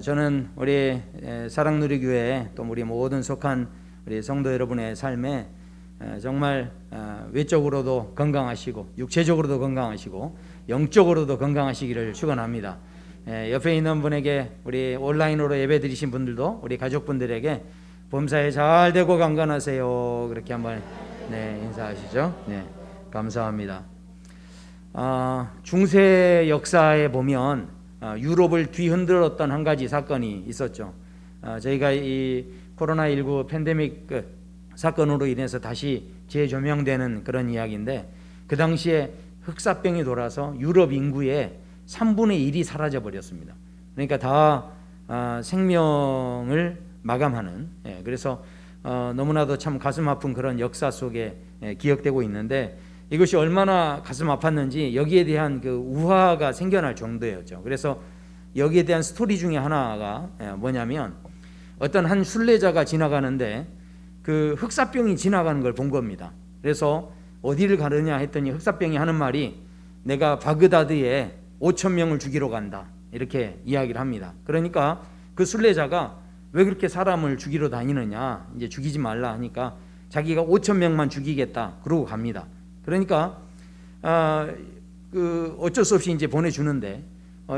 저는 우리 사랑누리교회 또 우리 모든 속한 우리 성도 여러분의 삶에 정말 외적으로도 건강하시고 육체적으로도 건강하시고 영적으로도 건강하시기를 축원합니다. 옆에 있는 분에게 우리 온라인으로 예배 드리신 분들도 우리 가족분들에게 범사에 잘 되고 강건하세요 그렇게 한번 인사하시죠. 감사합니다. 중세 역사에 보면 유럽을 뒤흔들었던 한 가지 사건이 있었죠. 저희가 이 코로나19 팬데믹 사건으로 인해서 다시 재조명되는 그런 이야기인데, 그 당시에 흑사병이 돌아서 유럽 인구의 3분의 1이 사라져 버렸습니다. 그러니까 다 생명을 마감하는, 그래서 너무나도 참 가슴 아픈 그런 역사 속에 기억되고 있는데, 이것이 얼마나 가슴 아팠는지 여기에 대한 그 우화가 생겨날 정도였죠. 그래서 여기에 대한 스토리 중에 하나가 뭐냐면, 어떤 한 순례자가 지나가는데 그 흑사병이 지나가는 걸 본 겁니다. 그래서 어디를 가느냐 했더니 흑사병이 하는 말이 내가 바그다드에 5,000명을 죽이러 간다 이렇게 이야기를 합니다. 그러니까 그 순례자가 왜 그렇게 사람을 죽이러 다니느냐, 이제 죽이지 말라 하니까 자기가 5,000명만 죽이겠다 그러고 갑니다. 그러니까 어쩔 수 없이 이제 보내주는데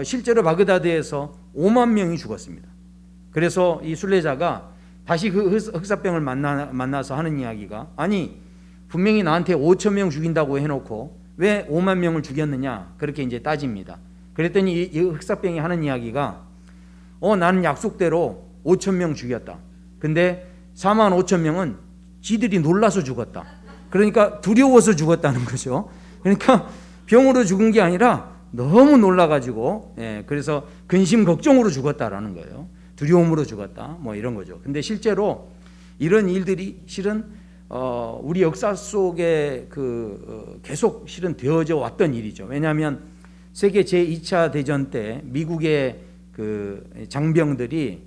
실제로 바그다드에서 5만 명이 죽었습니다. 그래서 이 순례자가 다시 그 흑사병을 만나서 하는 이야기가, 아니 분명히 나한테 5,000명 죽인다고 해놓고 왜 5만 명을 죽였느냐 그렇게 이제 따집니다. 그랬더니 이 흑사병이 하는 이야기가 나는 약속대로 5,000명 죽였다. 근데 4만 5천 명은 지들이 놀라서 죽었다. 그러니까 두려워서 죽었다는 거죠. 그러니까 병으로 죽은 게 아니라 너무 놀라가지고, 그래서 근심 걱정으로 죽었다라는 거예요. 두려움으로 죽었다, 뭐 이런 거죠. 근데 실제로 이런 일들이 실은 우리 역사 속에 계속 실은 되어져 왔던 일이죠. 왜냐하면 세계 제2차 대전 때 미국의 그 장병들이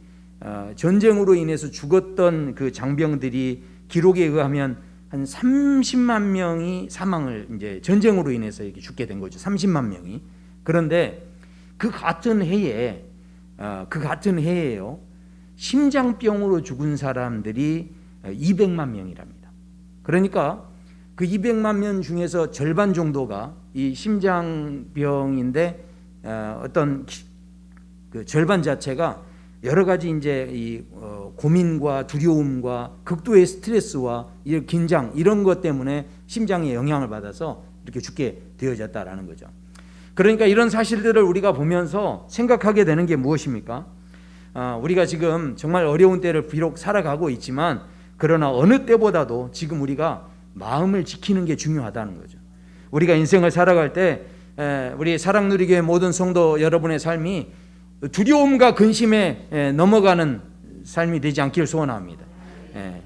전쟁으로 인해서 죽었던 그 장병들이 기록에 의하면 한 30만 명이 사망을 이제 전쟁으로 인해서 이렇게 죽게 된 거죠. 30만 명이. 그런데 그 같은 해에요. 심장병으로 죽은 사람들이 200만 명이랍니다. 그러니까 그 200만 명 중에서 절반 정도가 이 심장병인데 어떤 그 절반 자체가 여러 가지 이제 이 고민과 두려움과 극도의 스트레스와 긴장 이런 것 때문에 심장에 영향을 받아서 이렇게 죽게 되어졌다라는 거죠. 그러니까 이런 사실들을 우리가 보면서 생각하게 되는 게 무엇입니까? 우리가 지금 정말 어려운 때를 비록 살아가고 있지만, 그러나 어느 때보다도 지금 우리가 마음을 지키는 게 중요하다는 거죠. 우리가 인생을 살아갈 때 우리 사랑누리교회 모든 성도 여러분의 삶이 두려움과 근심에 넘어가는 삶이 되지 않기를 소원합니다.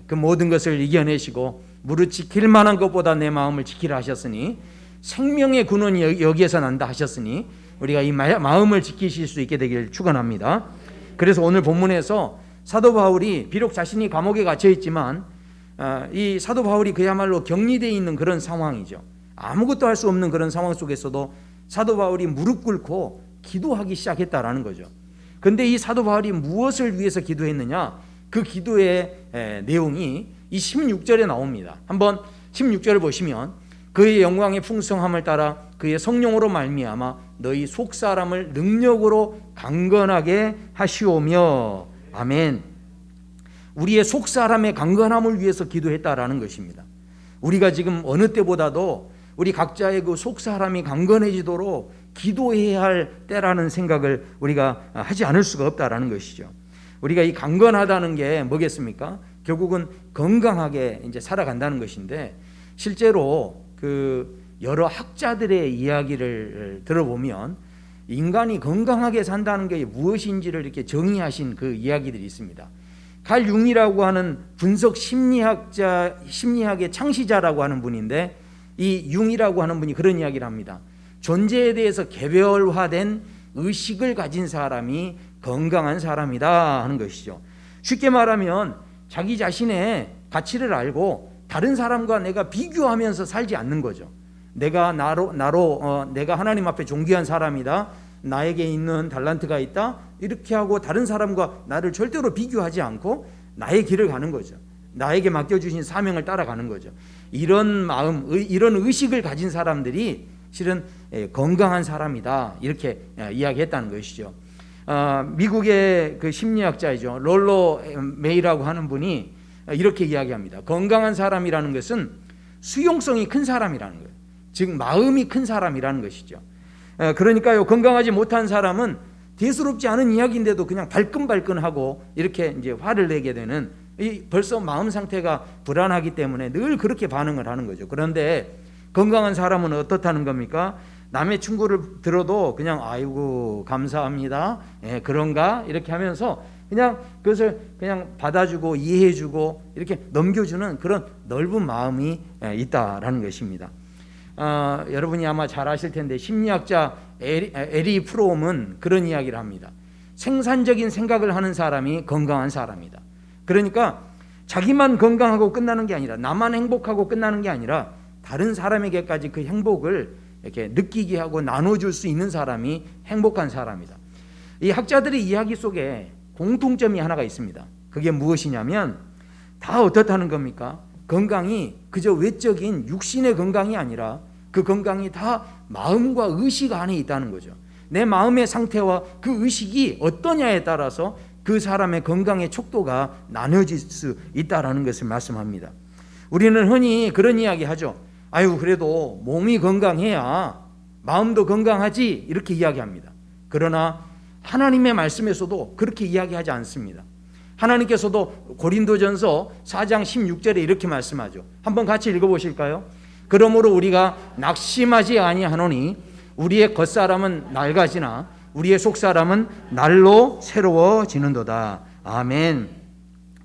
그 모든 것을 이겨내시고 무릇 지킬 만한 것보다 내 마음을 지키라 하셨으니 생명의 근원이 여기에서 난다 하셨으니 우리가 이 마음을 지키실 수 있게 되기를 축원합니다. 그래서 오늘 본문에서 사도 바울이 비록 자신이 감옥에 갇혀 있지만 이 사도 바울이 그야말로 격리되어 있는 그런 상황이죠. 아무것도 할 수 없는 그런 상황 속에서도 사도 바울이 무릎 꿇고 기도하기 시작했다라는 거죠. 근데 이 사도 바울이 무엇을 위해서 기도했느냐? 그 기도의 내용이 이 16절에 나옵니다. 한번 16절을 보시면, 그의 영광의 풍성함을 따라 그의 성령으로 말미암아 너희 속사람을 능력으로 강건하게 하시오며. 아멘. 우리의 속사람의 강건함을 위해서 기도했다라는 것입니다. 우리가 지금 어느 때보다도 우리 각자의 그 속사람이 강건해지도록 기도해야 할 때라는 생각을 우리가 하지 않을 수가 없다라는 것이죠. 우리가 이 강건하다는 게 뭐겠습니까? 결국은 건강하게 이제 살아간다는 것인데, 실제로 그 여러 학자들의 이야기를 들어보면 인간이 건강하게 산다는 게 무엇인지를 이렇게 정의하신 그 이야기들이 있습니다. 칼 융이라고 하는 분석 심리학의 창시자라고 하는 분인데, 이 융이라고 하는 분이 그런 이야기를 합니다. 존재에 대해서 개별화된 의식을 가진 사람이 건강한 사람이다 하는 것이죠. 쉽게 말하면 자기 자신의 가치를 알고 다른 사람과 내가 비교하면서 살지 않는 거죠. 내가 나로 내가 하나님 앞에 존귀한 사람이다. 나에게 있는 달란트가 있다 이렇게 하고 다른 사람과 나를 절대로 비교하지 않고 나의 길을 가는 거죠. 나에게 맡겨주신 사명을 따라가는 거죠. 이런 마음, 이런 의식을 가진 사람들이 실은 건강한 사람이다 이렇게 이야기했다는 것이죠. 미국의 그 심리학자이죠. 롤로 메이라고 하는 분이 이렇게 이야기합니다. 건강한 사람이라는 것은 수용성이 큰 사람이라는 거예요. 즉 마음이 큰 사람이라는 것이죠. 그러니까요, 건강하지 못한 사람은 대수롭지 않은 이야기인데도 그냥 발끈발끈하고 이렇게 이제 화를 내게 되는, 벌써 마음 상태가 불안하기 때문에 늘 그렇게 반응을 하는 거죠. 그런데 건강한 사람은 어떻다는 겁니까? 남의 충고를 들어도 그냥 아이고 감사합니다, 그런가 이렇게 하면서 그냥 그것을 그냥 받아주고 이해해주고 이렇게 넘겨주는 그런 넓은 마음이 있다라는 것입니다. 여러분이 아마 잘 아실 텐데 심리학자 에리 프롬은 그런 이야기를 합니다. 생산적인 생각을 하는 사람이 건강한 사람이다. 그러니까 자기만 건강하고 끝나는 게 아니라, 나만 행복하고 끝나는 게 아니라 다른 사람에게까지 그 행복을 이렇게 느끼게 하고 나눠줄 수 있는 사람이 행복한 사람이다. 이 학자들의 이야기 속에 공통점이 하나가 있습니다. 그게 무엇이냐면 다 어떻다는 겁니까? 건강이 그저 외적인 육신의 건강이 아니라 그 건강이 다 마음과 의식 안에 있다는 거죠. 내 마음의 상태와 그 의식이 어떠냐에 따라서 그 사람의 건강의 촉도가 나눠질 수 있다는 것을 말씀합니다. 우리는 흔히 그런 이야기 하죠. 아유, 그래도 몸이 건강해야 마음도 건강하지 이렇게 이야기합니다. 그러나 하나님의 말씀에서도 그렇게 이야기하지 않습니다. 하나님께서도 고린도전서 4장 16절에 이렇게 말씀하죠. 한번 같이 읽어보실까요? 그러므로 우리가 낙심하지 아니하노니 우리의 겉사람은 낡아지나 우리의 속사람은 날로 새로워지는도다. 아멘.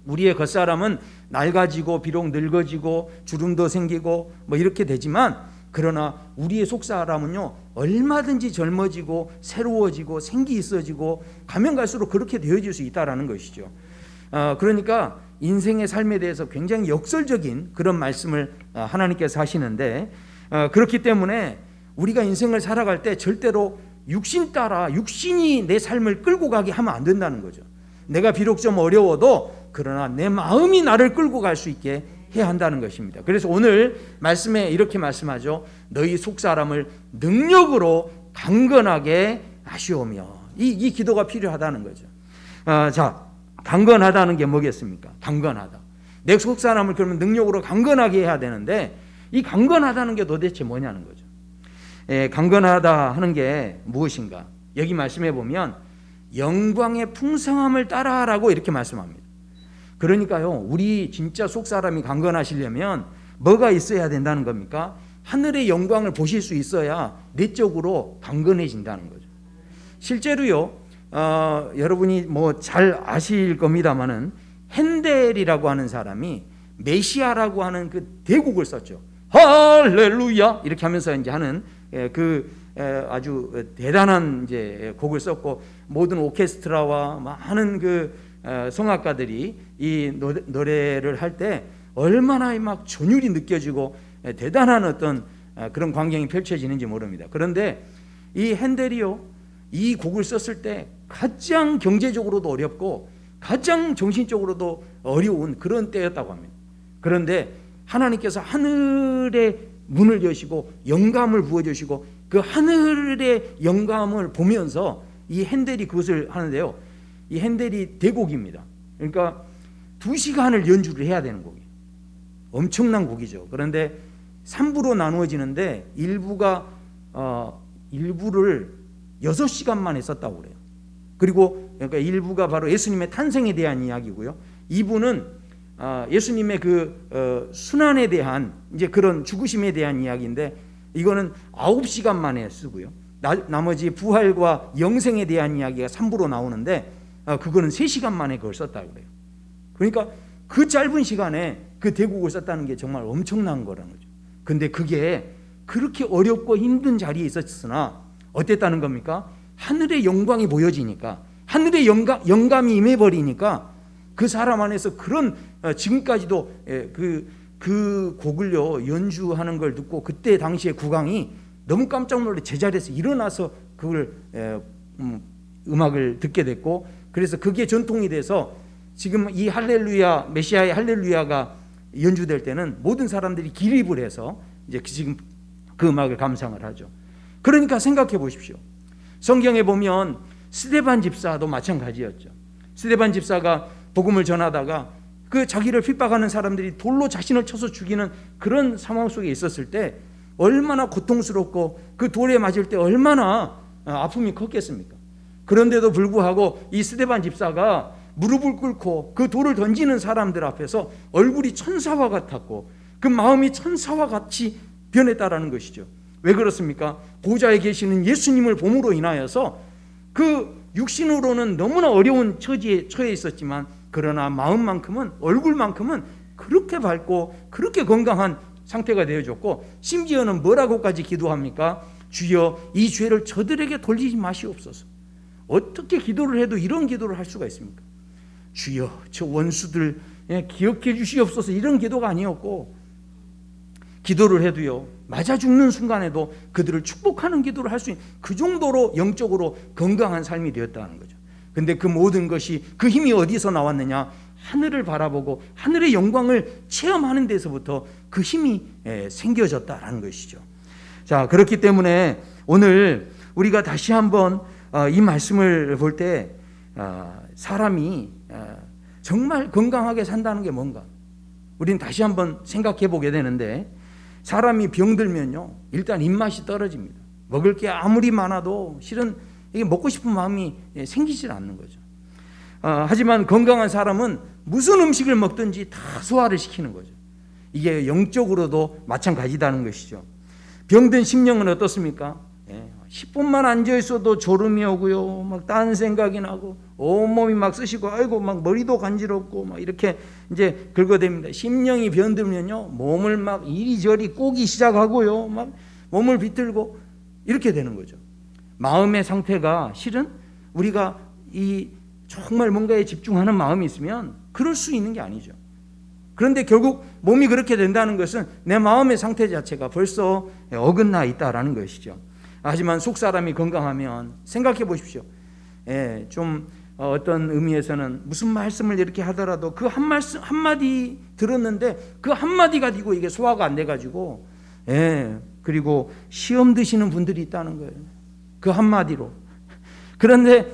우리의 겉사람은 낡아지고 비록 늙어지고 주름도 생기고 뭐 이렇게 되지만, 그러나 우리의 속사람은요 얼마든지 젊어지고 새로워지고 생기 있어지고 가면 갈수록 그렇게 되어질 수 있다라는 것이죠. 그러니까 인생의 삶에 대해서 굉장히 역설적인 그런 말씀을 하나님께서 하시는데, 그렇기 때문에 우리가 인생을 살아갈 때 절대로 육신 따라 육신이 내 삶을 끌고 가게 하면 안 된다는 거죠. 내가 비록 좀 어려워도 그러나 내 마음이 나를 끌고 갈 수 있게 해야 한다는 것입니다. 그래서 오늘 말씀에 이렇게 말씀하죠. 너희 속사람을 능력으로 강건하게 하시오며. 이 기도가 필요하다는 거죠. 자, 강건하다는 게 뭐겠습니까? 강건하다. 내 속사람을 그러면 능력으로 강건하게 해야 되는데, 이 강건하다는 게 도대체 뭐냐는 거죠. 강건하다 하는 게 무엇인가? 여기 말씀해 보면 영광의 풍성함을 따라라고 이렇게 말씀합니다. 그러니까요, 우리 진짜 속사람이 강건하시려면 뭐가 있어야 된다는 겁니까? 하늘의 영광을 보실 수 있어야 내적으로 강건해진다는 거죠. 실제로요, 여러분이 뭐 잘 아실 겁니다만은 핸델이라고 하는 사람이 메시아라고 하는 그 대곡을 썼죠. 할렐루야 이렇게 하면서 이제 하는 아주 대단한 이제 곡을 썼고, 모든 오케스트라와 많은 그 성악가들이 이 노래를 할 때 얼마나 막 전율이 느껴지고 대단한 어떤 그런 광경이 펼쳐지는지 모릅니다. 그런데 이 핸델이요, 이 곡을 썼을 때 가장 경제적으로도 어렵고 가장 정신적으로도 어려운 그런 때였다고 합니다. 그런데 하나님께서 하늘의 문을 여시고 영감을 부어주시고 그 하늘의 영감을 보면서 이 핸델이 그것을 하는데요, 이 핸델이 대곡입니다. 그러니까 2시간을 연주를 해야 되는 곡이에요. 엄청난 곡이죠. 그런데 3부로 나누어지는데 일부를 6시간 만에 썼다고 그래요. 그리고 그러니까 1부가 바로 예수님의 탄생에 대한 이야기고요. 2부는 예수님의 그 순환에 대한 이제 그런 죽으심에 대한 이야기인데, 이거는 9시간 만에 쓰고요. 나머지 부활과 영생에 대한 이야기가 3부로 나오는데 그거는 3시간 만에 그걸 썼다고 그래요. 그러니까 그 짧은 시간에 그 대곡을 썼다는 게 정말 엄청난 거라는 거죠. 근데 그게 그렇게 어렵고 힘든 자리에 있었으나 어땠다는 겁니까? 하늘의 영광이 보여지니까, 하늘의 영감이 임해버리니까 그 사람 안에서 그런 지금까지도 그 곡을요 연주하는 걸 듣고 그때 당시에 국왕이 너무 깜짝 놀래 제자리에서 일어나서 그걸 음악을 듣게 됐고, 그래서 그게 전통이 돼서 지금 이 할렐루야, 메시아의 할렐루야가 연주될 때는 모든 사람들이 기립을 해서 이제 지금 그 음악을 감상을 하죠. 그러니까 생각해 보십시오. 성경에 보면 스데반 집사도 마찬가지였죠. 스데반 집사가 복음을 전하다가 그 자기를 핍박하는 사람들이 돌로 자신을 쳐서 죽이는 그런 상황 속에 있었을 때 얼마나 고통스럽고 그 돌에 맞을 때 얼마나 아픔이 컸겠습니까? 그런데도 불구하고 이 스데반 집사가 무릎을 꿇고 그 돌을 던지는 사람들 앞에서 얼굴이 천사와 같았고 그 마음이 천사와 같이 변했다라는 것이죠. 왜 그렇습니까? 보좌에 계시는 예수님을 봄으로 인하여서 그 육신으로는 너무나 어려운 처지에 처해 있었지만 그러나 마음만큼은, 얼굴만큼은 그렇게 밝고 그렇게 건강한 상태가 되어졌고, 심지어는 뭐라고까지 기도합니까? 주여 이 죄를 저들에게 돌리지 마시옵소서. 어떻게 기도를 해도 이런 기도를 할 수가 있습니까? 주여 저 원수들 기억해 주시옵소서, 이런 기도가 아니었고, 기도를 해도요 맞아 죽는 순간에도 그들을 축복하는 기도를 할 수 있는 그 정도로 영적으로 건강한 삶이 되었다는 거죠. 근데 그 모든 것이, 그 힘이 어디서 나왔느냐? 하늘을 바라보고 하늘의 영광을 체험하는 데서부터 그 힘이 생겨졌다라는 것이죠. 자, 그렇기 때문에 오늘 우리가 다시 한번 이 말씀을 볼 때 사람이 정말 건강하게 산다는 게 뭔가 우리는 다시 한번 생각해 보게 되는데, 사람이 병들면요 일단 입맛이 떨어집니다. 먹을 게 아무리 많아도 실은 이게 먹고 싶은 마음이 생기질 않는 거죠. 하지만 건강한 사람은 무슨 음식을 먹든지 다 소화를 시키는 거죠. 이게 영적으로도 마찬가지다는 것이죠. 병든 심령은 어떻습니까? 10분만 앉아 있어도 졸음이 오고요, 막 딴 생각이 나고 온몸이 막 쑤시고, 아이고 막 머리도 간지럽고 막 이렇게 이제 긁어댑니다. 심령이 병들면요 몸을 막 이리저리 꼬기 시작하고요, 막 몸을 비틀고 이렇게 되는 거죠. 마음의 상태가 실은 우리가 이 정말 뭔가에 집중하는 마음이 있으면 그럴 수 있는 게 아니죠. 그런데 결국 몸이 그렇게 된다는 것은 내 마음의 상태 자체가 벌써 어긋나 있다라는 것이죠. 하지만 속 사람이 건강하면 생각해 보십시오. 좀 어떤 의미에서는 무슨 말씀을 이렇게 하더라도 그 한 말씀 한마디 들었는데 그 한마디 가지고 이게 소화가 안 돼가지고 그리고 시험 드시는 분들이 있다는 거예요. 그 한마디로. 그런데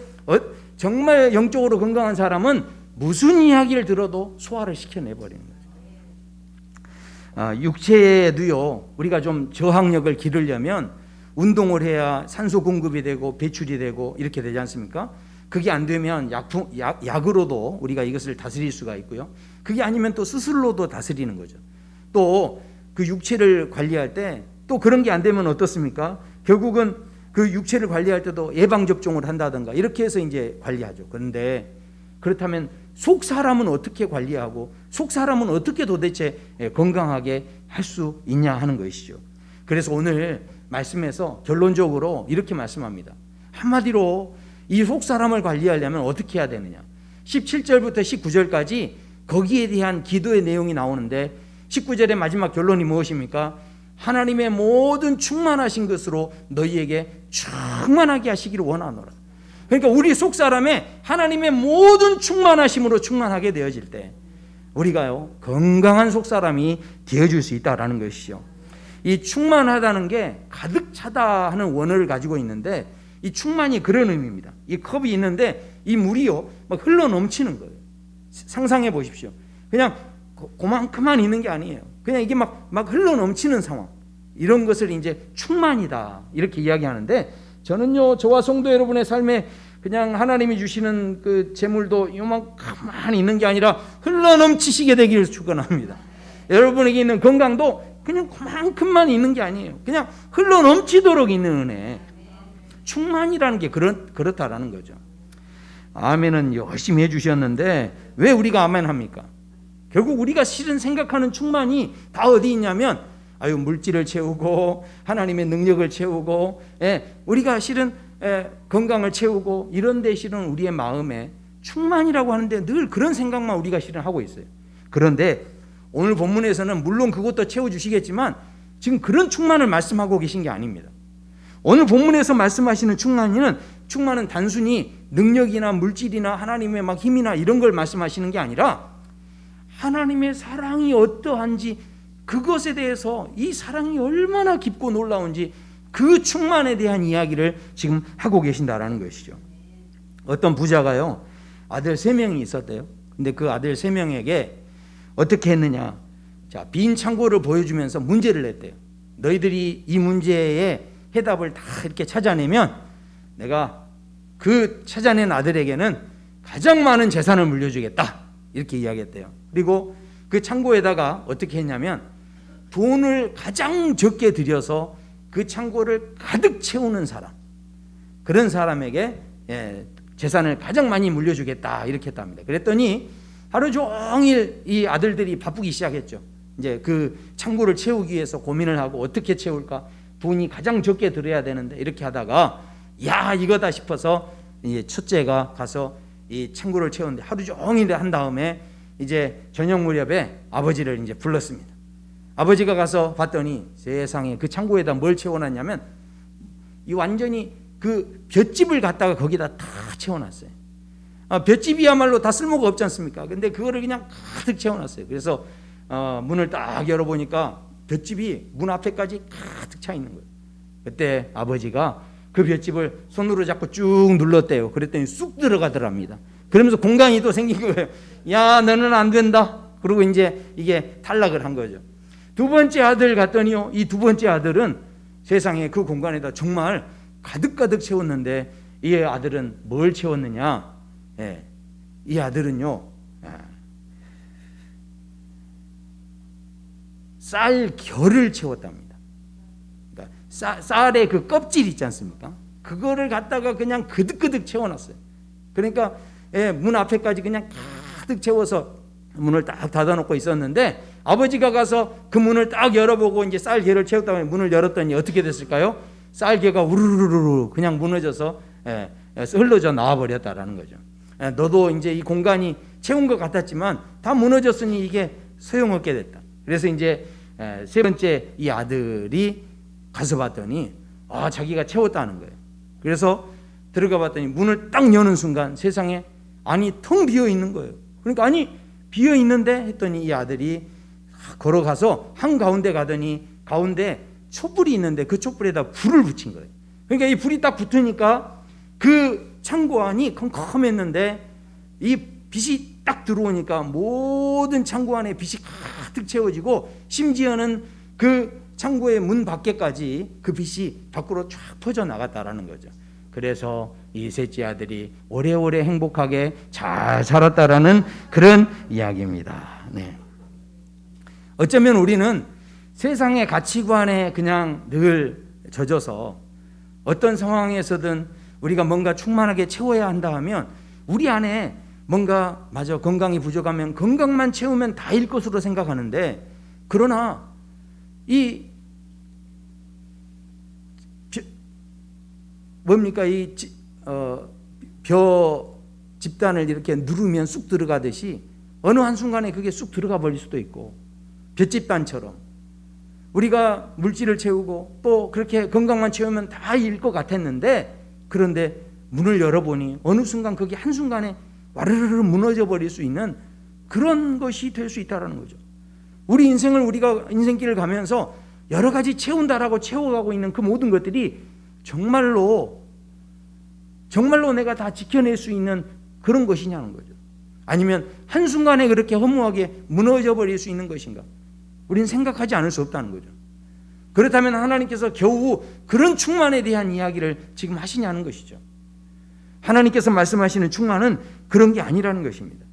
정말 영적으로 건강한 사람은 무슨 이야기를 들어도 소화를 시켜내버리는 거예요. 육체에도요 우리가 좀 저항력을 기르려면 운동을 해야 산소 공급이 되고 배출이 되고 이렇게 되지 않습니까? 그게 안 되면 약으로도 우리가 이것을 다스릴 수가 있고요. 그게 아니면 또 수술로도 다스리는 거죠. 또 그 육체를 관리할 때 또 그런 게 안 되면 어떻습니까? 결국은 그 육체를 관리할 때도 예방접종을 한다든가 이렇게 해서 이제 관리하죠. 그런데 그렇다면 속 사람은 어떻게 관리하고 속 사람은 어떻게 도대체 건강하게 할 수 있냐 하는 것이죠. 그래서 오늘 말씀에서 결론적으로 이렇게 말씀합니다. 한마디로 이 속 사람을 관리하려면 어떻게 해야 되느냐? 17절부터 19절까지 거기에 대한 기도의 내용이 나오는데 19절의 마지막 결론이 무엇입니까? 하나님의 모든 충만하신 것으로 너희에게 충만하게 하시기를 원하노라. 그러니까 우리 속 사람에 하나님의 모든 충만하심으로 충만하게 되어질 때 우리가요 건강한 속 사람이 되어줄 수 있다라는 것이죠. 이 충만하다는 게 가득 차다 하는 원어를 가지고 있는데 이 충만이 그런 의미입니다. 이 컵이 있는데 이 물이요 막 흘러 넘치는 거예요. 상상해 보십시오. 그냥 그만큼만 있는 게 아니에요. 그냥 이게 막 흘러 넘치는 상황. 이런 것을 이제 충만이다 이렇게 이야기하는데, 저는요 저와 성도 여러분의 삶에 그냥 하나님이 주시는 그 재물도 요만큼만 있는 게 아니라 흘러 넘치시게 되기를 축원합니다. 여러분에게 있는 건강도 그냥 그만큼만 있는 게 아니에요. 그냥 흘러 넘치도록 있는 은혜. 충만이라는 게 그렇다라는 거죠. 아멘은 열심히 해주셨는데 왜 우리가 아멘 합니까? 결국 우리가 실은 생각하는 충만이 다 어디 있냐면 물질을 채우고 하나님의 능력을 채우고 우리가 실은 건강을 채우고 이런 데 실은 우리의 마음에 충만이라고 하는데 늘 그런 생각만 우리가 실은 하고 있어요. 그런데 오늘 본문에서는 물론 그것도 채워주시겠지만 지금 그런 충만을 말씀하고 계신 게 아닙니다. 오늘 본문에서 말씀하시는 충만은 단순히 능력이나 물질이나 하나님의 막 힘이나 이런 걸 말씀하시는 게 아니라 하나님의 사랑이 어떠한지, 그것에 대해서 이 사랑이 얼마나 깊고 놀라운지 그 충만에 대한 이야기를 지금 하고 계신다라는 것이죠. 어떤 부자가요, 아들 3명이 있었대요. 근데 그 아들 3명에게 어떻게 했느냐, 자, 빈 창고를 보여주면서 문제를 냈대요. 너희들이 이 문제의 해답을 다 이렇게 찾아내면 내가 그 찾아낸 아들에게는 가장 많은 재산을 물려주겠다, 이렇게 이야기했대요. 그리고 그 창고에다가 어떻게 했냐면 돈을 가장 적게 들여서 그 창고를 가득 채우는 사람, 그런 사람에게 재산을 가장 많이 물려주겠다, 이렇게 했답니다. 그랬더니 하루 종일 이 아들들이 바쁘기 시작했죠. 이제 그 창고를 채우기 위해서 고민을 하고 어떻게 채울까, 돈이 가장 적게 들어야 되는데, 이렇게 하다가 야, 이거다 싶어서 이제 첫째가 가서 이 창고를 채우는데 하루 종일 한 다음에 이제 저녁 무렵에 아버지를 이제 불렀습니다. 아버지가 가서 봤더니 세상에 그 창고에다 뭘 채워놨냐면 이 완전히 그 볏짚을 갖다가 거기다 다 채워놨어요. 볏짚이야말로 다 쓸모가 없지 않습니까? 근데 그거를 그냥 가득 채워놨어요. 그래서 문을 딱 열어보니까 볏짚이 문 앞에까지 가득 차 있는 거예요. 그때 아버지가 그 볏짚을 손으로 잡고 쭉 눌렀대요. 그랬더니 쑥 들어가더랍니다. 그러면서 공간이 또 생긴 거예요. 야, 너는 안 된다. 그리고 이제 이게 탈락을 한 거죠. 두 번째 아들 갔더니요, 이 두 번째 아들은 세상에 그 공간에다 정말 가득가득 채웠는데 이 아들은 뭘 채웠느냐? 이 아들은요, 쌀 결을 채웠답니다. 그러니까 쌀의 그 껍질 있지 않습니까? 그거를 갖다가 그냥 그득그득 채워놨어요. 그러니까 문 앞에까지 그냥 가득 채워서 문을 딱 닫아놓고 있었는데 아버지가 가서 그 문을 딱 열어보고 이제 쌀 개를 채웠다고 문을 열었더니 어떻게 됐을까요? 쌀 개가 우르르르 그냥 무너져서 흘러져 나와버렸다라는 거죠. 너도 이제 이 공간이 채운 것 같았지만 다 무너졌으니 이게 소용없게 됐다. 그래서 이제 세 번째 이 아들이 가서 봤더니 자기가 채웠다는 거예요. 그래서 들어가 봤더니 문을 딱 여는 순간 세상에 안이 텅 비어 있는 거예요. 그러니까 아니 비어 있는데 했더니 이 아들이 걸어가서 한가운데 가더니 가운데 촛불이 있는데 그 촛불에다 불을 붙인 거예요. 그러니까 이 불이 딱 붙으니까 그 창고 안이 컴컴했는데 이 빛이 딱 들어오니까 모든 창고 안에 빛이 가득 채워지고 심지어는 그 창고의 문 밖에까지 그 빛이 밖으로 쫙 퍼져 나갔다라는 거죠. 그래서 이 셋째 아들이 오래오래 행복하게 잘 살았다라는 그런 이야기입니다. 네. 어쩌면 우리는 세상의 가치관에 그냥 늘 젖어서 어떤 상황에서든 우리가 뭔가 충만하게 채워야 한다 하면 우리 안에 뭔가 건강이 부족하면 건강만 채우면 다일 것으로 생각하는데, 그러나 이 뭡니까 벼 집단을 이렇게 누르면 쑥 들어가듯이 어느 한순간에 그게 쑥 들어가 버릴 수도 있고, 벼집단처럼 우리가 물질을 채우고 또 그렇게 건강만 채우면 다일 것 같았는데, 그런데 문을 열어보니 어느 순간 그게 한순간에 와르르르 무너져 버릴 수 있는 그런 것이 될 수 있다는 거죠. 우리 우리가 인생길을 가면서 여러 가지 채운다라고 채워가고 있는 그 모든 것들이 정말로 내가 다 지켜낼 수 있는 그런 것이냐는 거죠. 아니면 한순간에 그렇게 허무하게 무너져 버릴 수 있는 것인가? 우리는 생각하지 않을 수 없다는 거죠. 그렇다면 하나님께서 겨우 그런 충만에 대한 이야기를 지금 하시냐는 것이죠. 하나님께서 말씀하시는 충만은 그런 게 아니라는 것입니다.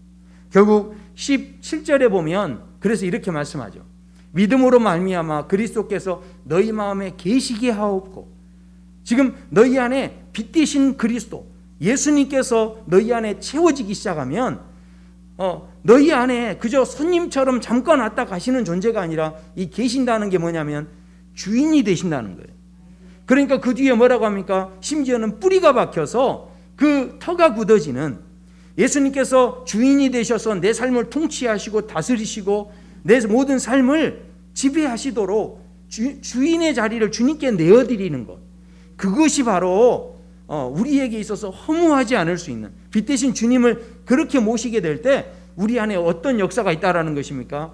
결국 17절에 보면 그래서 이렇게 말씀하죠. 믿음으로 말미암아 그리스도께서 너희 마음에 계시게 하옵고, 지금 너희 안에 빛 되신 그리스도 예수님께서 너희 안에 채워지기 시작하면 너희 안에 그저 손님처럼 잠깐 왔다 가시는 존재가 아니라 이 계신다는 게 뭐냐면 주인이 되신다는 거예요. 그러니까 그 뒤에 뭐라고 합니까? 심지어는 뿌리가 박혀서 그 터가 굳어지는, 예수님께서 주인이 되셔서 내 삶을 통치하시고 다스리시고 내 모든 삶을 지배하시도록 주인의 자리를 주님께 내어드리는 것, 그것이 바로 우리에게 있어서 허무하지 않을 수 있는, 빛 대신 주님을 그렇게 모시게 될 때 우리 안에 어떤 역사가 있다라는 것입니까?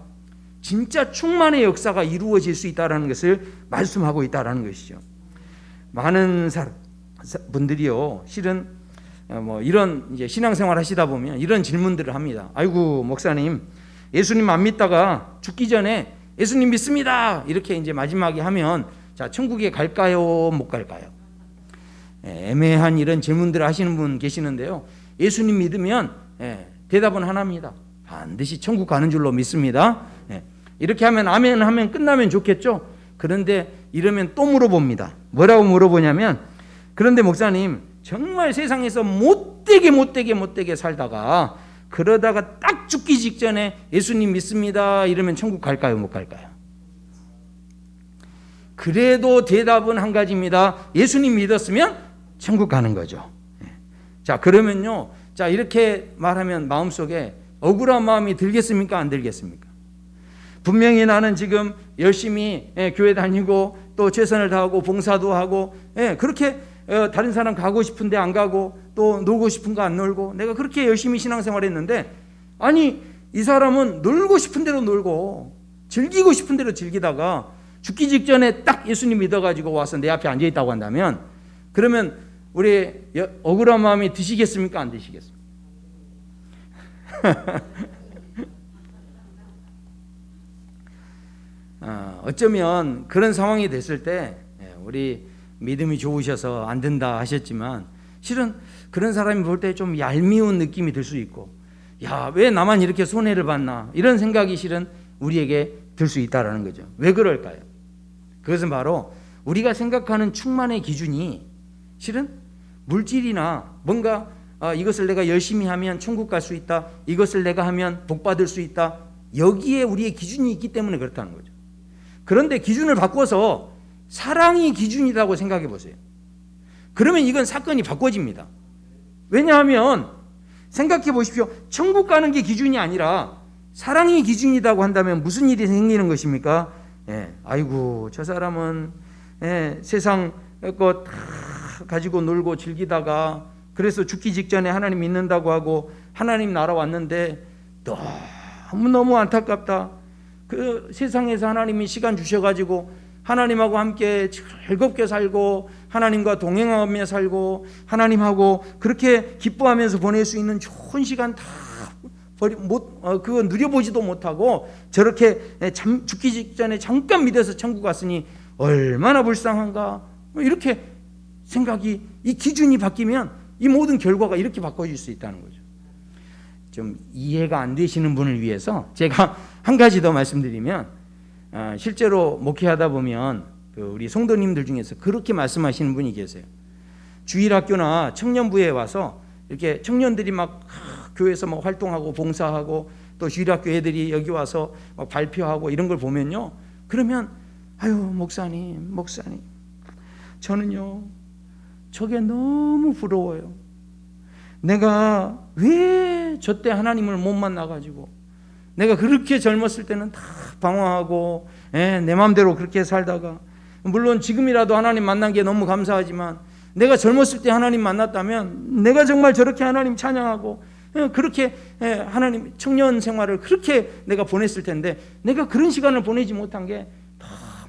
진짜 충만의 역사가 이루어질 수 있다라는 것을 말씀하고 있다라는 것이죠. 많은 분들이요, 실은 이런 이제 신앙생활 하시다 보면 이런 질문들을 합니다. 아이고 목사님, 예수님 안 믿다가 죽기 전에 예수님 믿습니다 이렇게 이제 마지막에 하면 자 천국에 갈까요 못 갈까요? 애매한 이런 질문들을 하시는 분 계시는데요, 예수님 믿으면 대답은 하나입니다. 반드시 천국 가는 줄로 믿습니다. 이렇게 하면 아멘 하면 끝나면 좋겠죠. 그런데 이러면 또 물어봅니다. 뭐라고 물어보냐면, 그런데 목사님 정말 세상에서 못되게 살다가 그러다가 딱 죽기 직전에 예수님 믿습니다 이러면 천국 갈까요 못 갈까요? 그래도 대답은 한 가지입니다. 예수님 믿었으면 천국 가는 거죠. 자 그러면요, 자 이렇게 말하면 마음속에 억울한 마음이 들겠습니까 안 들겠습니까? 분명히 나는 지금 열심히 교회 다니고 또 최선을 다하고 봉사도 하고 그렇게 다른 사람 가고 싶은데 안 가고 또 놀고 싶은 거 안 놀고 내가 그렇게 열심히 신앙생활 했는데, 아니 이 사람은 놀고 싶은 대로 놀고 즐기고 싶은 대로 즐기다가 죽기 직전에 딱 예수님 믿어가지고 와서 내 앞에 앉아있다고 한다면, 그러면 우리 억울한 마음이 드시겠습니까 안 드시겠습니까? 어쩌면 그런 상황이 됐을 때 우리 믿음이 좋으셔서 안 된다 하셨지만, 실은 그런 사람이 볼 때 좀 얄미운 느낌이 들 수 있고, 야, 왜 나만 이렇게 손해를 봤나 이런 생각이 실은 우리에게 들 수 있다라는 거죠. 왜 그럴까요? 그것은 바로 우리가 생각하는 충만의 기준이 실은 물질이나 뭔가 이것을 내가 열심히 하면 천국 갈 수 있다, 이것을 내가 하면 복 받을 수 있다, 여기에 우리의 기준이 있기 때문에 그렇다는 거죠. 그런데 기준을 바꿔서 사랑이 기준이라고 생각해 보세요. 그러면 이건 사건이 바꿔집니다. 왜냐하면 생각해 보십시오. 천국 가는 게 기준이 아니라 사랑이 기준이라고 한다면 무슨 일이 생기는 것입니까? 아이고 저 사람은 세상 것 다 가지고 놀고 즐기다가 그래서 죽기 직전에 하나님 믿는다고 하고 하나님 나라 왔는데 너무 안타깝다. 그 세상에서 하나님이 시간 주셔가지고 하나님하고 함께 즐겁게 살고 하나님과 동행하며 살고 하나님하고 그렇게 기뻐하면서 보낼 수 있는 좋은 시간 다 그거 누려보지도 못하고 저렇게 죽기 직전에 잠깐 믿어서 천국 갔으니 얼마나 불쌍한가, 이렇게 생각이, 이 기준이 바뀌면 이 모든 결과가 이렇게 바꿔질 수 있다는 거죠. 좀 이해가 안 되시는 분을 위해서 제가 한 가지 더 말씀드리면, 실제로 목회하다 보면 우리 성도님들 중에서 그렇게 말씀하시는 분이 계세요. 주일학교나 청년부에 와서 이렇게 청년들이 막 교회에서 막 활동하고 봉사하고 또 주일학교 애들이 여기 와서 막 발표하고 이런 걸 보면요, 그러면 아유 목사님 저는요 저게 너무 부러워요. 내가 왜 저 때 하나님을 못 만나가지고 내가 그렇게 젊었을 때는 다 방황하고 내 마음대로 그렇게 살다가, 물론 지금이라도 하나님 만난 게 너무 감사하지만 내가 젊었을 때 하나님 만났다면 내가 정말 저렇게 하나님 찬양하고 그렇게 하나님 청년 생활을 그렇게 내가 보냈을 텐데 내가 그런 시간을 보내지 못한 게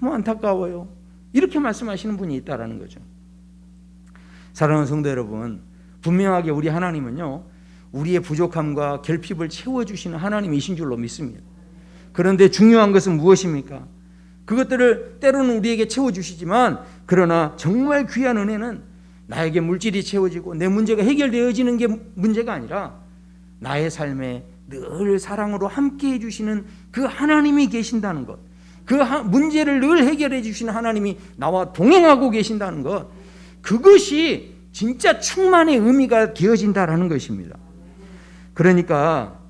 너무 안타까워요. 이렇게 말씀하시는 분이 있다라는 거죠. 사랑하는 성도 여러분, 분명하게 우리 하나님은요 우리의 부족함과 결핍을 채워주시는 하나님이신 줄로 믿습니다. 그런데 중요한 것은 무엇입니까? 그것들을 때로는 우리에게 채워주시지만, 그러나 정말 귀한 은혜는 나에게 물질이 채워지고 내 문제가 해결되어지는 게 문제가 아니라 나의 삶에 늘 사랑으로 함께 해주시는 그 하나님이 계신다는 것, 그 문제를 늘 해결해 주시는 하나님이 나와 동행하고 계신다는 것, 그것이 진짜 충만의 의미가 되어진다라는 것입니다. 그러니까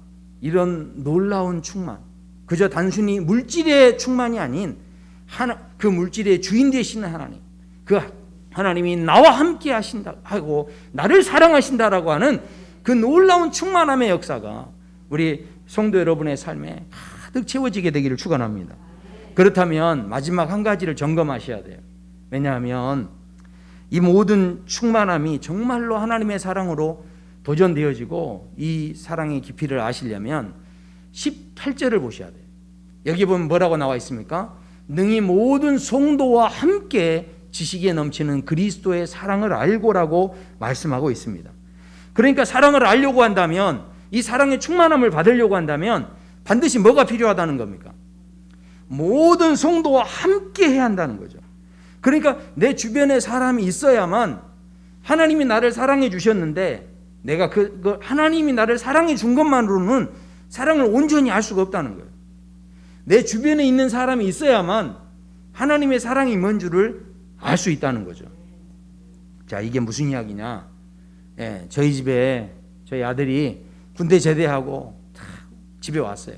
이런 놀라운 충만, 그저 단순히 물질의 충만이 아닌 그 물질의 주인 되시는 하나님, 그 하나님이 나와 함께 하신다 하고 나를 사랑하신다라고 하는 그 놀라운 충만함의 역사가 우리 성도 여러분의 삶에 가득 채워지게 되기를 축원합니다. 그렇다면 마지막 한 가지를 점검하셔야 돼요. 왜냐하면 이 모든 충만함이 정말로 하나님의 사랑으로 도전되어지고 이 사랑의 깊이를 아시려면 18절을 보셔야 돼요. 여기 보면 뭐라고 나와 있습니까? 능히 모든 성도와 함께 지식에 넘치는 그리스도의 사랑을 알고라고 말씀하고 있습니다. 그러니까 사랑을 알려고 한다면, 이 사랑의 충만함을 받으려고 한다면 반드시 뭐가 필요하다는 겁니까? 모든 성도와 함께 해야 한다는 거죠. 그러니까 내 주변에 사람이 있어야만, 하나님이 나를 사랑해 주셨는데 내가 그 하나님이 나를 사랑해 준 것만으로는 사랑을 온전히 알 수가 없다는 거예요. 내 주변에 있는 사람이 있어야만 하나님의 사랑이 뭔 줄을 알 수 있다는 거죠. 자, 이게 무슨 이야기냐? 저희 집에 저희 아들이 군대 제대하고 집에 왔어요.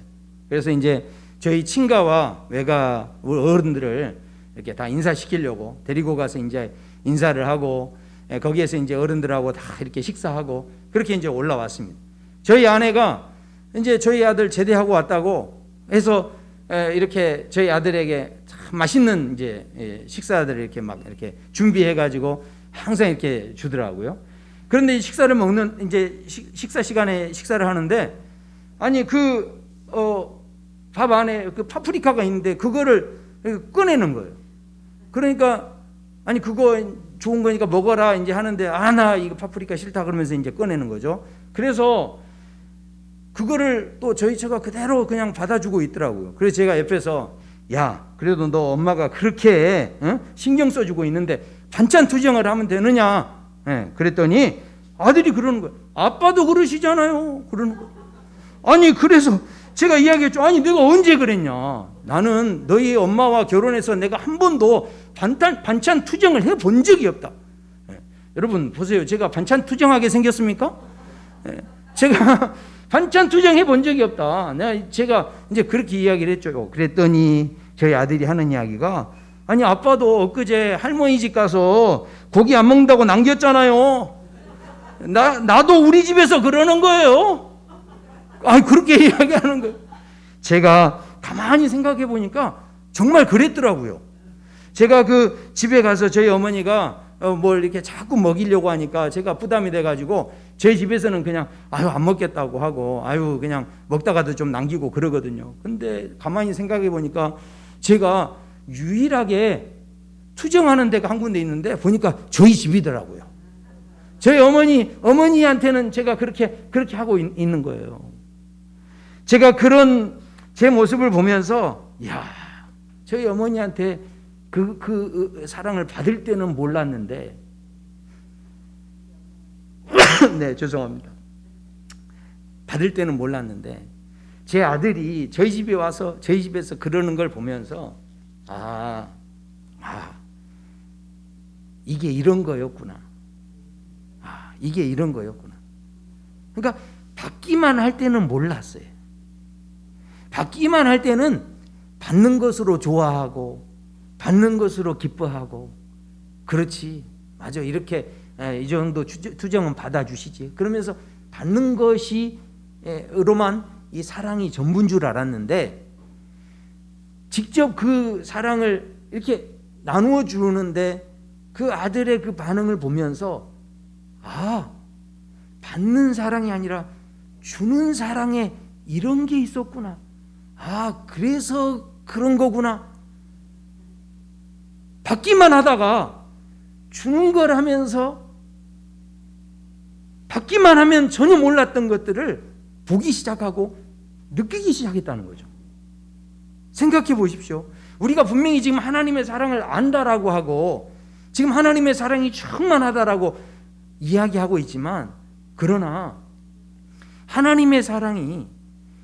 그래서 이제 저희 친가와 외가 어른들을 이렇게 다 인사시키려고 데리고 가서 이제 인사를 하고, 거기에서 이제 어른들하고 다 이렇게 식사하고 그렇게 이제 올라왔습니다. 저희 아내가 이제 저희 아들 제대하고 왔다고 해서 이렇게 저희 아들에게 참 맛있는 이제 식사들을 이렇게 막 이렇게 준비해가지고 항상 이렇게 주더라고요. 그런데 이 식사를 먹는 이제 식사 시간에 식사를 하는데, 아니 밥 안에 그 파프리카가 있는데 그거를 꺼내는 거예요. 그러니까 아니 그거 좋은 거니까 먹어라 이제 하는데, 나 이거 파프리카 싫다 그러면서 이제 꺼내는 거죠. 그래서 그거를 또 저희 처가 그대로 그냥 받아주고 있더라고요. 그래서 제가 옆에서, 야, 그래도 너 엄마가 그렇게 신경 써주고 있는데 반찬 투정을 하면 되느냐? 그랬더니 아들이 그러는 거예요. 아빠도 그러시잖아요. 그러는 거예요. 아니 그래서 제가 이야기했죠. 아니 내가 언제 그랬냐? 나는 너희 엄마와 결혼해서 내가 한 번도 반찬 투정을 해본 적이 없다. 여러분 보세요. 제가 반찬 투정하게 생겼습니까? 제가 반찬 투정해 본 적이 없다. 제가 이제 그렇게 이야기를 했죠. 그랬더니 저희 아들이 하는 이야기가, 아니 아빠도 엊그제 할머니 집 가서 고기 안 먹는다고 남겼잖아요. 나도 우리 집에서 그러는 거예요. 그렇게 이야기하는 거예요. 제가 가만히 생각해 보니까 정말 그랬더라고요. 제가 그 집에 가서 저희 어머니가 뭘 이렇게 자꾸 먹이려고 하니까 제가 부담이 돼가지고 저희 집에서는 그냥 안 먹겠다고 하고 그냥 먹다가도 좀 남기고 그러거든요. 근데 가만히 생각해 보니까 제가 유일하게 투정하는 데가 한 군데 있는데 보니까 저희 집이더라고요. 저희 어머니한테는 제가 그렇게 하고 있는 거예요. 제가 그런 제 모습을 보면서, 저희 어머니한테 그 사랑을 받을 때는 몰랐는데, 네, 죄송합니다. 받을 때는 몰랐는데, 제 아들이 저희 집에 와서 저희 집에서 그러는 걸 보면서, 이게 이런 거였구나. 이게 이런 거였구나. 그러니까 받기만 할 때는 몰랐어요. 받기만 할 때는 받는 것으로 좋아하고 받는 것으로 기뻐하고, 그렇지, 맞아, 이렇게 이 정도 투정은 받아주시지, 그러면서 받는 것이로만 이 사랑이 전부인 줄 알았는데, 직접 그 사랑을 이렇게 나누어 주는데 그 아들의 그 반응을 보면서, 받는 사랑이 아니라 주는 사랑에 이런 게 있었구나. 그래서 그런 거구나. 받기만 하다가 주는 걸 하면서, 받기만 하면 전혀 몰랐던 것들을 보기 시작하고 느끼기 시작했다는 거죠. 생각해 보십시오. 우리가 분명히 지금 하나님의 사랑을 안다라고 하고 지금 하나님의 사랑이 충만하다라고 이야기하고 있지만, 그러나 하나님의 사랑이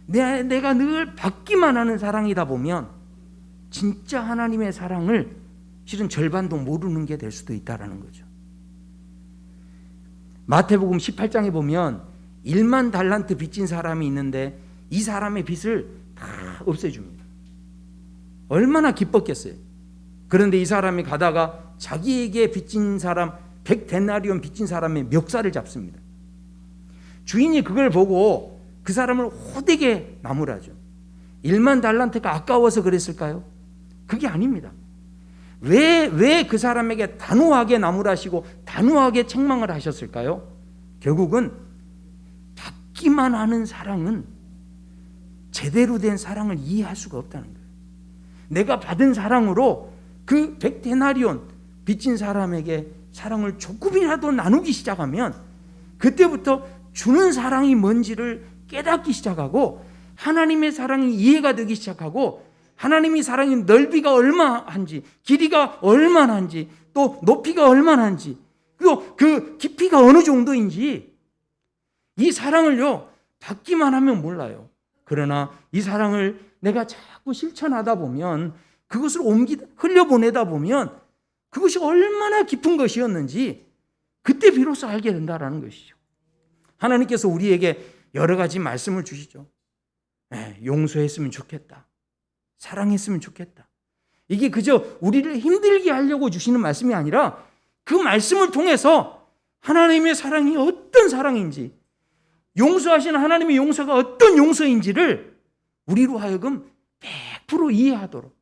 내가 늘 받기만 하는 사랑이다 보면 진짜 하나님의 사랑을 실은 절반도 모르는 게 될 수도 있다라는 거죠. 마태복음 18장에 보면 1만 달란트 빚진 사람이 있는데 이 사람의 빚을 다 없애줍니다. 얼마나 기뻤겠어요. 그런데 이 사람이 가다가 자기에게 빚진 사람 100데나리온 빚진 사람의 멱살을 잡습니다. 주인이 그걸 보고 그 사람을 호되게 나무라죠. 1만 달란트가 아까워서 그랬을까요? 그게 아닙니다. 왜 그 사람에게 단호하게 나무라시고 단호하게 책망을 하셨을까요? 결국은 받기만 하는 사랑은 제대로 된 사랑을 이해할 수가 없다는 거예요. 내가 받은 사랑으로 그 100데나리온 빚진 사람에게 사랑을 조금이라도 나누기 시작하면 그때부터 주는 사랑이 뭔지를 깨닫기 시작하고 하나님의 사랑이 이해가 되기 시작하고 하나님의 사랑의 넓이가 얼마한지, 길이가 얼마나인지, 또 높이가 얼마나인지, 그리고 그 깊이가 어느 정도인지 이 사랑을요 받기만 하면 몰라요. 그러나 이 사랑을 내가 자꾸 실천하다 보면 그것을 흘려보내다 보면 그것이 얼마나 깊은 것이었는지 그때 비로소 알게 된다는 것이죠. 하나님께서 우리에게 여러 가지 말씀을 주시죠. 용서했으면 좋겠다. 사랑했으면 좋겠다. 이게 그저 우리를 힘들게 하려고 주시는 말씀이 아니라 그 말씀을 통해서 하나님의 사랑이 어떤 사랑인지, 용서하시는 하나님의 용서가 어떤 용서인지를 우리로 하여금 100% 이해하도록,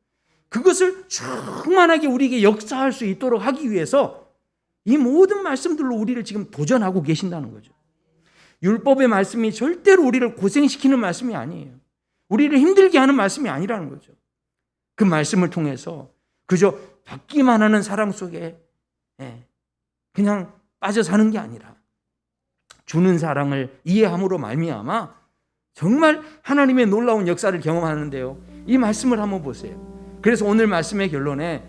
그것을 충만하게 우리에게 역사할 수 있도록 하기 위해서 이 모든 말씀들로 우리를 지금 도전하고 계신다는 거죠. 율법의 말씀이 절대로 우리를 고생시키는 말씀이 아니에요. 우리를 힘들게 하는 말씀이 아니라는 거죠. 그 말씀을 통해서 그저 받기만 하는 사랑 속에 그냥 빠져 사는 게 아니라 주는 사랑을 이해함으로 말미암아 정말 하나님의 놀라운 역사를 경험하는데요. 이 말씀을 한번 보세요. 그래서 오늘 말씀의 결론에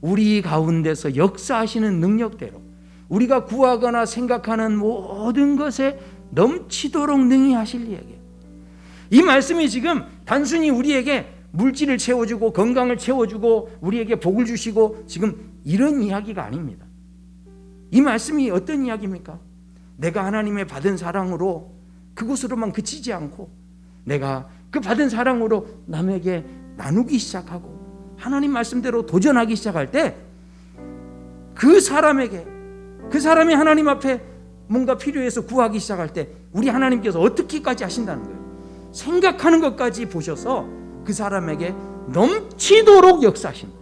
우리 가운데서 역사하시는 능력대로 우리가 구하거나 생각하는 모든 것에 넘치도록 능히 하실 이에게, 이 말씀이 지금 단순히 우리에게 물질을 채워주고 건강을 채워주고 우리에게 복을 주시고 지금 이런 이야기가 아닙니다. 이 말씀이 어떤 이야기입니까? 내가 하나님의 받은 사랑으로 그것으로만 그치지 않고 내가 그 받은 사랑으로 남에게 나누기 시작하고 하나님 말씀대로 도전하기 시작할 때 그 사람이 하나님 앞에 뭔가 필요해서 구하기 시작할 때 우리 하나님께서 어떻게까지 하신다는 거예요. 생각하는 것까지 보셔서 그 사람에게 넘치도록 역사하신다.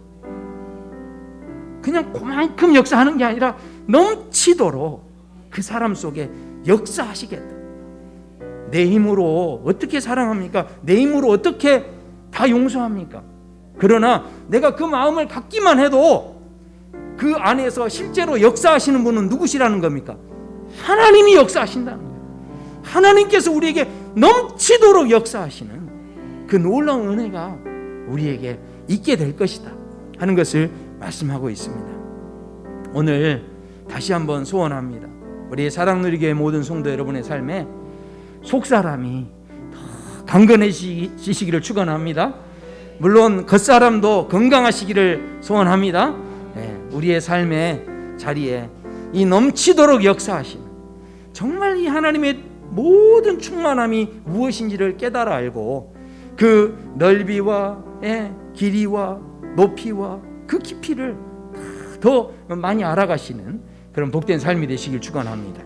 그냥 그만큼 역사하는 게 아니라 넘치도록 그 사람 속에 역사하시겠다. 내 힘으로 어떻게 사랑합니까? 내 힘으로 어떻게 다 용서합니까? 그러나 내가 그 마음을 갖기만 해도 그 안에서 실제로 역사하시는 분은 누구시라는 겁니까? 하나님이 역사하신다는 거예요. 하나님께서 우리에게 넘치도록 역사하시는 그 놀라운 은혜가 우리에게 있게 될 것이다 하는 것을 말씀하고 있습니다. 오늘 다시 한번 소원합니다. 우리 사랑누리교회 모든 성도 여러분의 삶에 속사람이 더 강건해지시기를 축원합니다. 물론 겉사람도 건강하시기를 소원합니다. 우리의 삶의 자리에 이 넘치도록 역사하시는 정말 이 하나님의 모든 충만함이 무엇인지를 깨달아 알고 그 넓이와 길이와 높이와 그 깊이를 더 많이 알아가시는 그런 복된 삶이 되시길 축원합니다.